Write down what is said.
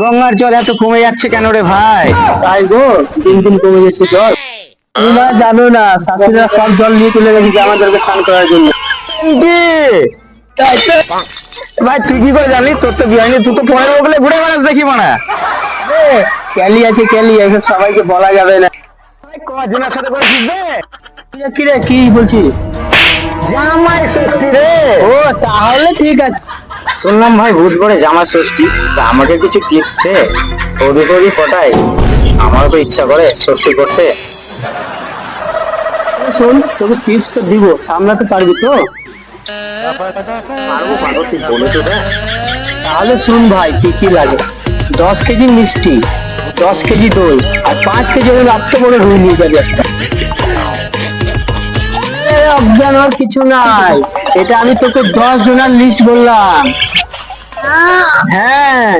গঙ্গার জল এত কমে যাচ্ছে কেন রে ভাই? তাই গো, দিন দিন কমে যাচ্ছে জল। তোমরা জানো না, শাশুড়িরা সব জল নিয়ে চলে গেছে আমাদেরকে স্নান করার জন্য। কি? তাই তো। ভাই তুই কি করে জানিস? তোর তো বিয়ে হয়নি, তুই তো পরের বগলে ঘুরে বেড়াস দেখি মানা। ক্যালি আছে ক্যালি, এসব সবাইকে বলা যাবে না। ভাই কজনের সাথে করে শিখবে? কি রে, কি বলছিস? জামাই ষষ্ঠী রে। ও তাহলে ঠিক আছে। শুনলাম ভাই ভূত করে জামাই ষষ্ঠী, তা আমাকে কিছু টিপস দে। ওদের তোরই ফটাই, আমারও তো ইচ্ছা করে ষষ্ঠী করতে। শোন, তোকে টিপস তো দিব, সামলাতে পারবি তো? পারবো পারবো, তুই বলে তো দেখ। তাহলে শুন ভাই, কি কি লাগে। 10 কেজি মিষ্টি, 10 কেজি দই, আর 5 কেজি ওই রাত্রে বড় রুই নিয়ে যাবে একটা। অজ্ঞান আর কিছু নাই, এটা আমি তোকে 10 জনের লিস্ট বললাম। হ্যাঁ।